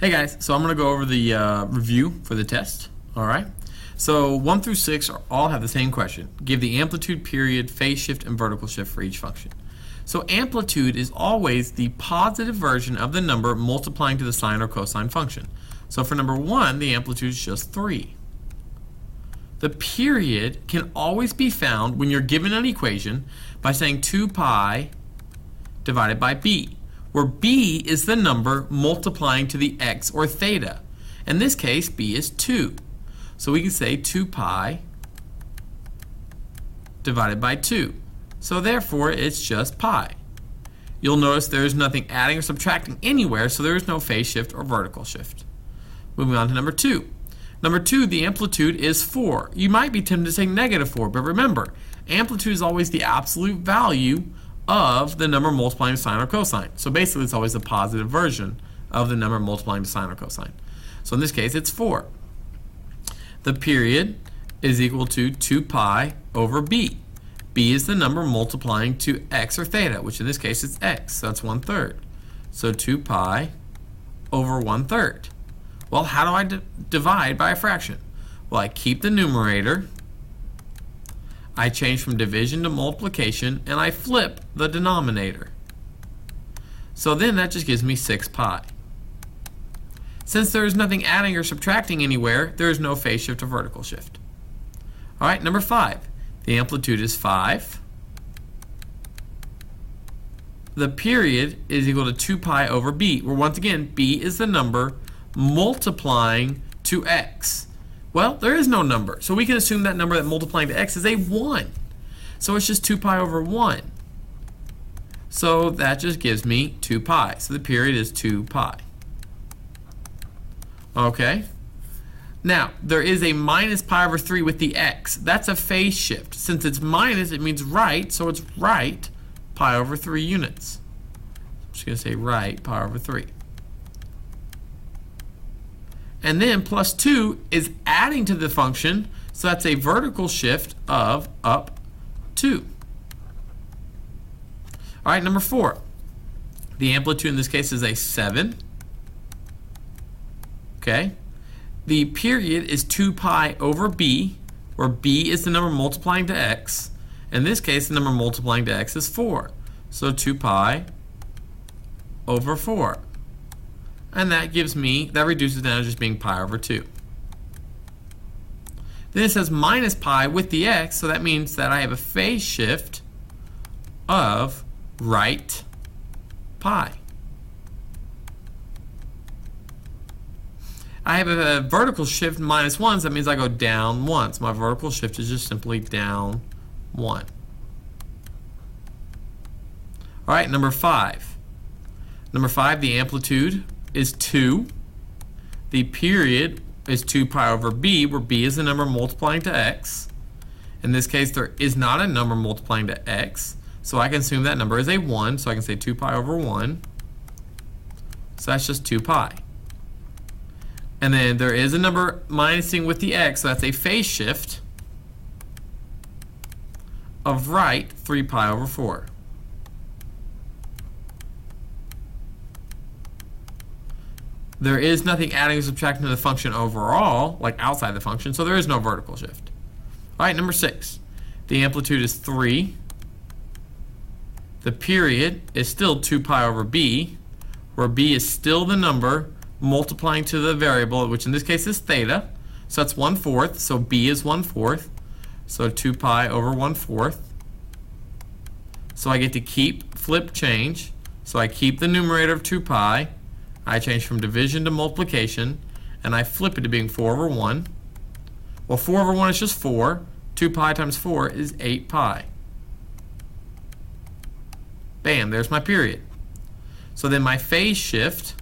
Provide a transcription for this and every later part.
Hey guys, so I'm going to go over the review for the test. Alright, so 1 through 6 all have the same question. Give the amplitude, period, phase shift, and vertical shift for each function. So amplitude is always the positive version of the number multiplying to the sine or cosine function. So for number 1, the amplitude is just 3. The period can always be found when you're given an equation by saying 2 pi divided by b, where b is the number multiplying to the x or theta. In this case, b is 2. So we can say 2 pi divided by 2. So therefore, it's just pi. You'll notice there's nothing adding or subtracting anywhere, so there is no phase shift or vertical shift. Moving on to number 2. Number 2, the amplitude is 4. You might be tempted to say -4, but remember, amplitude is always the absolute value of the number multiplying to sine or cosine. So basically, it's always the positive version of the number multiplying to sine or cosine. So in this case, it's 4. The period is equal to 2 pi over b. b is the number multiplying to x or theta, which in this case is x. So that's 1/3. So 2 pi over 1/3. Well, how do I divide by a fraction? Well, I keep the numerator, I change from division to multiplication, and I flip the denominator. So then that just gives me 6 pi. Since there is nothing adding or subtracting anywhere, there is no phase shift or vertical shift. All right, number 5. The amplitude is 5. The period is equal to 2 pi over b, where once again, b is the number multiplying to x. Well, there is no number, so we can assume that number that multiplying to x is a 1. So it's just 2 pi over 1. So that just gives me 2 pi. So the period is 2 pi. Okay. Now, there is a minus pi over 3 with the x. That's a phase shift. Since it's minus, it means right, so it's right pi over 3 units. I'm just going to say right pi over 3. And then plus 2 is adding to the function, so that's a vertical shift of up 2. All right, number 4. The amplitude in this case is a 7. Okay. The period is 2 pi over b, where b is the number multiplying to x. In this case, the number multiplying to x is 4. So 2 pi over 4. And that gives me, that reduces down to just being pi over 2. Then it says minus pi with the x, so that means that I have a phase shift of right pi. I have a vertical shift -1, so that means I go down 1. So my vertical shift is just simply down 1. All right, number 5. Number 5, the amplitude is 2. The period is 2 pi over b, where b is the number multiplying to x. In this case, there is not a number multiplying to x, so I can assume that number is a 1, so I can say 2 pi over 1. So that's just 2 pi. And then there is a number minusing with the x, so that's a phase shift of right 3 pi over 4. There is nothing adding or subtracting to the function overall, like outside the function, so there is no vertical shift. All right, number 6. The amplitude is 3. The period is still 2 pi over b, where b is still the number multiplying to the variable, which in this case is theta. So that's 1/4, so b is 1/4. So 2 pi over 1/4. So I get to keep, flip, change. So I keep the numerator of 2 pi. I change from division to multiplication, and I flip it to being 4 over 1. Well, 4 over 1 is just 4. 2 pi times 4 is 8 pi. Bam, there's my period. So then my phase shift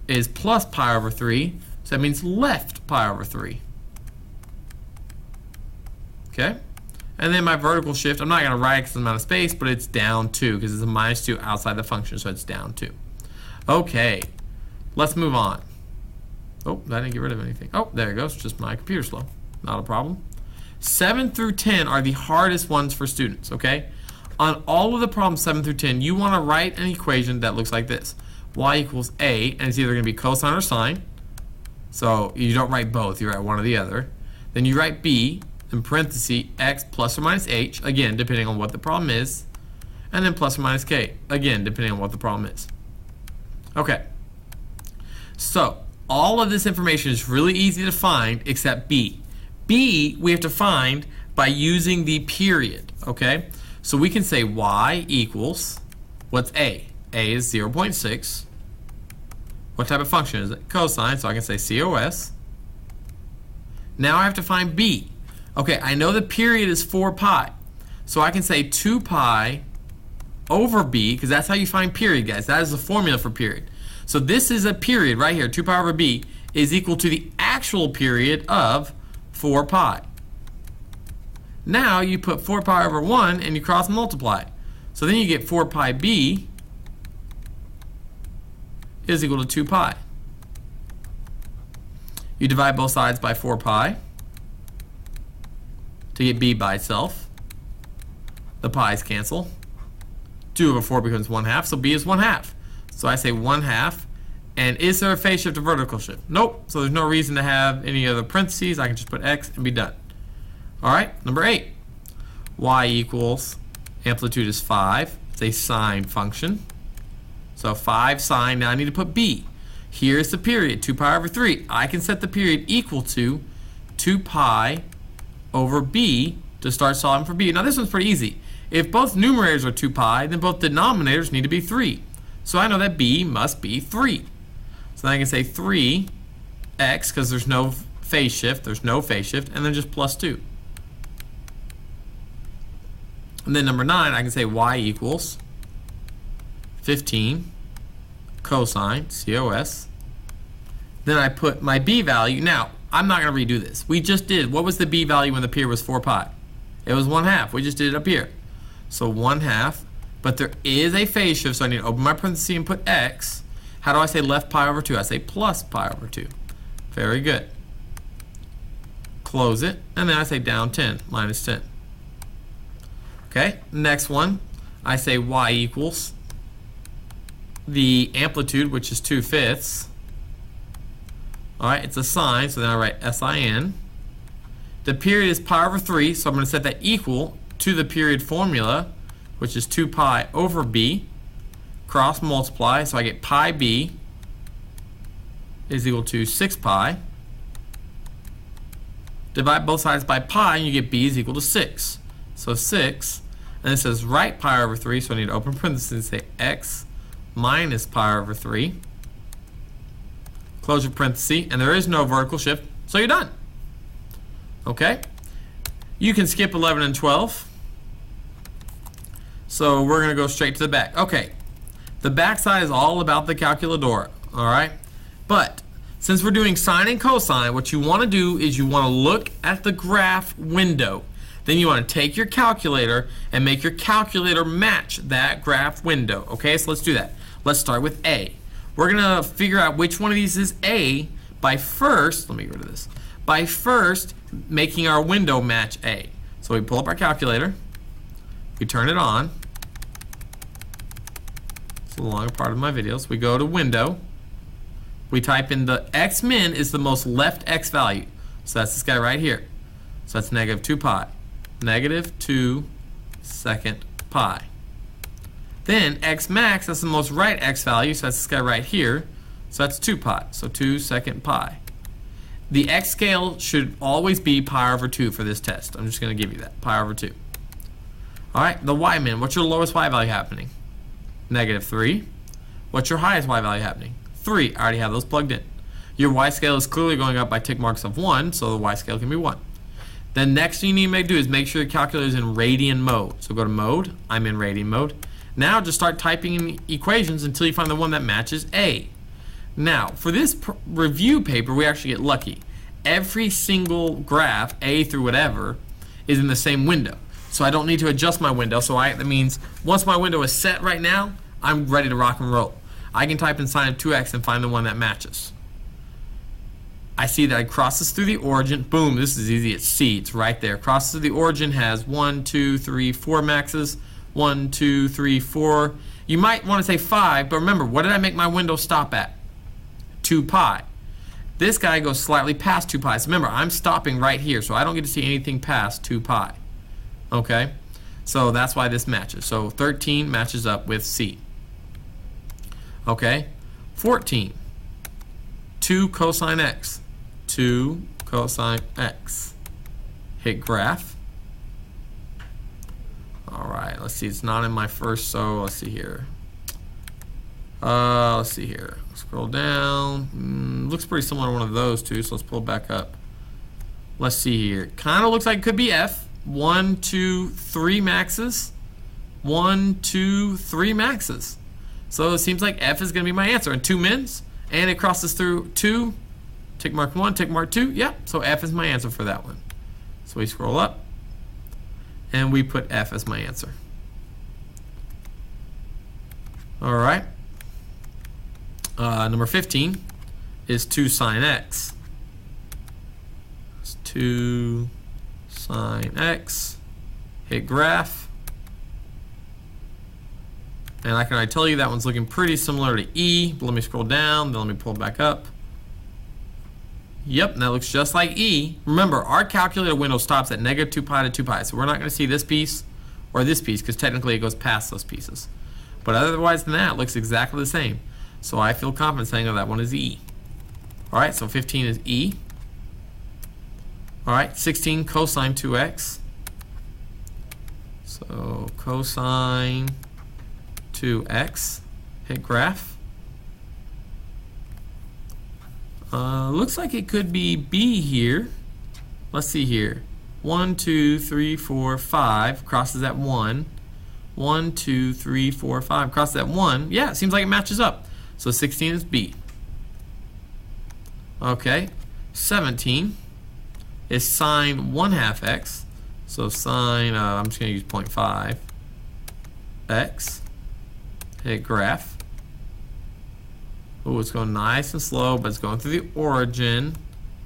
is plus pi over 3, so that means left pi over 3. Okay? And then my vertical shift, I'm not going to write it because I'm out of space, but it's down 2 because it's a -2 outside the function, so it's down 2. Okay, let's move on. Oh, I didn't get rid of anything. Oh, there it goes, just my computer slow. Not a problem. 7 through 10 are the hardest ones for students, okay? On all of the problems 7 through 10, you want to write an equation that looks like this, y equals a, and it's either going to be cosine or sine. So you don't write both, you write one or the other. Then you write b, in parentheses, x plus or minus h, again, depending on what the problem is. And then plus or minus k, again, depending on what the problem is. Okay. So all of this information is really easy to find except b. b we have to find by using the period, okay? So we can say y equals, what's a? A is 0.6. What type of function is it? Cosine, so I can say cos. Now I have to find b. Okay, I know the period is 4 pi. So I can say 2 pi over b, because that's how you find period, guys. That is the formula for period. So this is a period right here, 2 pi over b, is equal to the actual period of 4 pi. Now you put 4 pi over 1 and you cross multiply. So then you get 4 pi b is equal to 2 pi. You divide both sides by 4 pi to get b by itself. The pi's cancel. 2 over 4 becomes 1/2, so b is 1/2. So I say 1/2. And is there a phase shift or vertical shift? Nope. So there's no reason to have any other parentheses. I can just put x and be done. All right, number 8. Y equals, amplitude is 5. It's a sine function. So 5 sine, now I need to put b. Here's the period, 2 pi over 3. I can set the period equal to 2 pi over b to start solving for b. Now this one's pretty easy. If both numerators are 2 pi, then both denominators need to be 3. So I know that b must be 3. So then I can say 3x, because there's no phase shift, and then just plus 2. And then number 9, I can say y equals 15 cosine, cos. Then I put my b value. Now, I'm not going to redo this. We just did, what was the b value when the period was 4 pi? It was 1/2. We just did it up here. So 1/2, but there is a phase shift, so I need to open my parenthesis and put x. How do I say left pi over 2? I say plus pi over 2. Very good. Close it, and then I say down 10, minus 10. Okay, next one, I say y equals the amplitude, which is 2/5. All right, it's a sine, so then I write sin. The period is pi over 3, so I'm going to set that equal to the period formula, which is 2 pi over b. Cross multiply, so I get pi b is equal to 6 pi. Divide both sides by pi, and you get b is equal to 6. So 6, and it says right pi over 3, so I need to open parentheses and say x minus pi over 3. Close your parenthesis, and there is no vertical shift, so you're done. Okay? You can skip 11 and 12. So we're going to go straight to the back. Okay. The back side is all about the calculadora, all right? But since we're doing sine and cosine, what you want to do is you want to look at the graph window. Then you want to take your calculator and make your calculator match that graph window. Okay, so let's do that. Let's start with A. We're going to figure out which one of these is A by first, let me get rid of this, by first making our window match A. So we pull up our calculator, we turn it on. It's a longer part of my videos. We go to window. We type in the x min is the most left x value. So that's this guy right here. So that's negative 2 pi. Negative 2 second pi. Then x max, that's the most right x value. So that's this guy right here. So that's 2 pi. So 2 second pi. The x scale should always be pi over 2 for this test. I'm just going to give you that. Pi over 2. All right, the y min. What's your lowest y value happening? Negative 3. What's your highest y value happening? 3. I already have those plugged in. Your y scale is clearly going up by tick marks of 1, so the y scale can be 1. Then next thing you need to do is make sure your calculator is in radian mode. So go to mode. I'm in radian mode. Now just start typing in equations until you find the one that matches A. Now, for this review paper, we actually get lucky. Every single graph, A through whatever, is in the same window. So I don't need to adjust my window. So that means once my window is set right now, I'm ready to rock and roll. I can type in sine of 2x and find the one that matches. I see that it crosses through the origin. Boom, this is easy. It's C. It's right there. Crosses through the origin, has 1, 2, 3, 4 maxes. 1, 2, 3, 4. You might want to say 5, but remember, what did I make my window stop at? 2 pi. This guy goes slightly past 2 pi. So remember, I'm stopping right here, so I don't get to see anything past 2 pi. Okay? So that's why this matches. So 13 matches up with C. Okay? 14. 2 cosine x. 2 cosine x. Hit graph. Alright, let's see. It's not in my first, so let's see here. Let's see here. Scroll down. Looks pretty similar to one of those two, so let's pull it back up. Let's see here. Kind of looks like it could be F. 1, 2, 3 maxes. 1, 2, 3 maxes. So it seems like F is going to be my answer. And 2 mins, and it crosses through 2. Tick mark 1, tick mark 2. Yep, so F is my answer for that one. So we scroll up, and we put F as my answer. All right. Number 15 is 2 sine x. It's 2 sine x. Hit graph. And I can already tell you that one's looking pretty similar to E. But let me scroll down, then let me pull it back up. Yep, and that looks just like E. Remember, our calculator window stops at negative 2 pi to 2 pi. So we're not going to see this piece or this piece because technically it goes past those pieces. But otherwise than that, it looks exactly the same. So I feel confident saying that one is E. All right, so 15 is E. All right, 16 cosine 2x. So cosine 2x. Hit graph. Looks like it could be B here. Let's see here. 1, 2, 3, 4, 5 crosses at 1. 1, 2, 3, 4, 5 crosses at 1. Yeah, it seems like it matches up. So 16 is B. Okay. 17 is sine 1/2 x. So sine, I'm just going to use 0.5 x. Hit graph. Oh, it's going nice and slow, but it's going through the origin.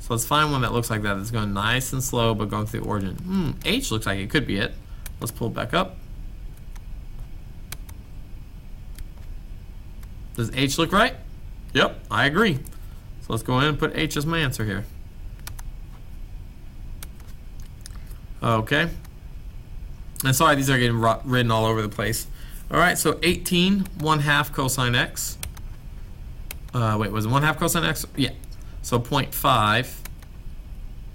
So let's find one that looks like that. It's going nice and slow, but going through the origin. H looks like it could be it. Let's pull it back up. Does H look right? Yep, I agree. So let's go in and put H as my answer here. Okay. And sorry, these are getting written all over the place. All right, so 18, 1/2 cosine x. Wait, was it 1/2 cosine x? Yeah. So 0.5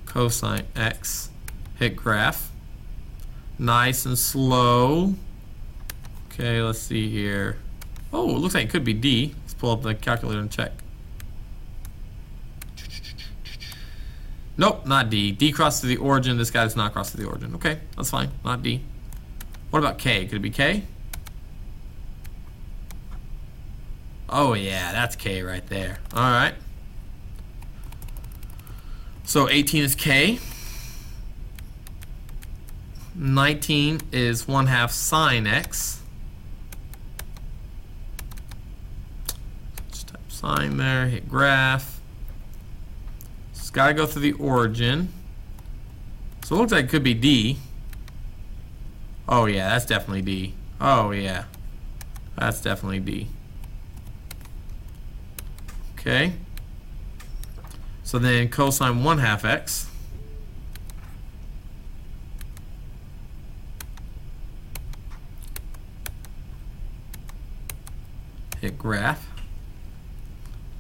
cosine x. Hit graph. Nice and slow. Okay, let's see here. Oh, it looks like it could be D. Let's pull up the calculator and check. Nope, not D. D crosses to the origin. This guy does not cross to the origin. Okay, that's fine. Not D. What about K? Could it be K? Oh yeah, that's K right there. All right. So 18 is K. 19 is 1/2 sine x. Just type sine there, hit graph. It's got to go through the origin. So it looks like it could be D. Oh yeah, that's definitely D. Oh yeah, that's definitely D. Okay. So then cosine 1/2 x. Hit graph.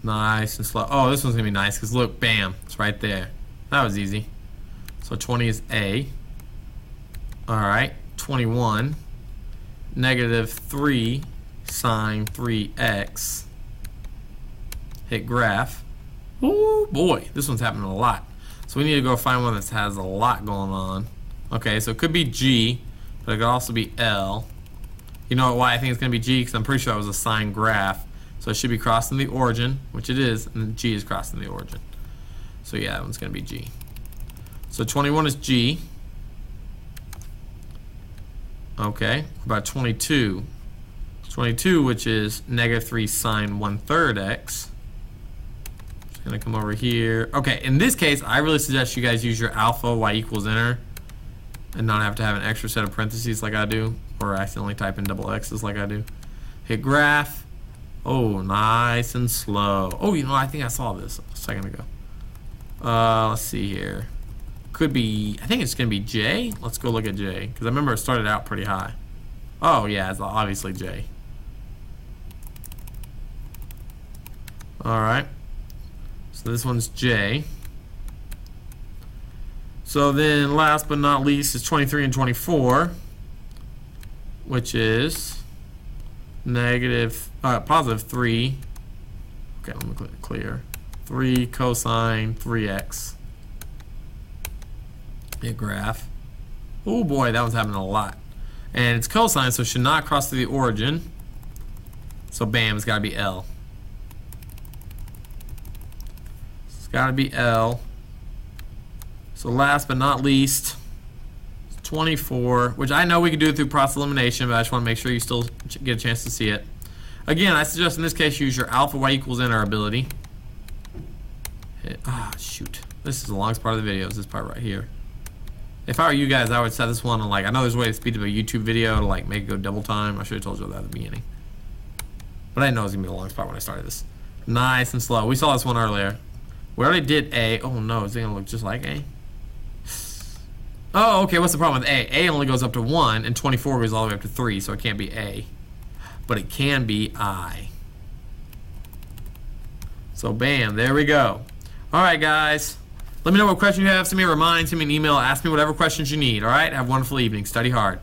Nice and slow. Oh, this one's going to be nice because look, bam, it's right there. That was easy. So 20 is A. All right, 21. Negative 3 sine 3x. Hit graph. Oh boy, this one's happening a lot. So we need to go find one that has a lot going on. Okay, so it could be G, but it could also be L. You know why I think it's going to be G? Because I'm pretty sure that was a sine graph. So it should be crossing the origin, which it is, and then G is crossing the origin. So yeah, that one's going to be G. So 21 is G. Okay, about 22. 22, which is negative 3 sine 1/3 x. Gonna come over here. Okay, in this case, I really suggest you guys use your alpha y equals inner and not have to have an extra set of parentheses like I do, or accidentally type in double x's like I do. Hit graph. Oh, nice and slow. Oh, you know, I think I saw this a second ago. Let's see here. Could be, I think it's going to be J. Let's go look at J, because I remember it started out pretty high. Oh, yeah, it's obviously J. Alright. So this one's J. So then, last but not least, is 23 and 24, which is positive 3. Okay, let me click clear. 3 cosine 3x. Hit graph. Oh boy, that one's happening a lot. And it's cosine, so it should not cross through the origin. So bam, it's got to be L. It's got to be L. So last but not least, 24, which I know we can do it through process elimination, but I just want to make sure you still get a chance to see it. Again, I suggest in this case use your alpha y equals n ability. Shoot. This is the longest part of the video, is this part right here. If I were you guys, I would set this one on, like, I know there's a way to speed up a YouTube video to, like, make it go double time. I should have told you that at the beginning. But I didn't know it was going to be the longest part when I started this. Nice and slow. We saw this one earlier. We already did A. Oh no, is it going to look just like A? Oh, okay, what's the problem with A? A only goes up to 1, and 24 goes all the way up to 3, so it can't be A. But it can be I. So bam, there we go. Alright guys, let me know what question you have. Send me a reminder, send me an email, ask me whatever questions you need. Alright, have a wonderful evening. Study hard.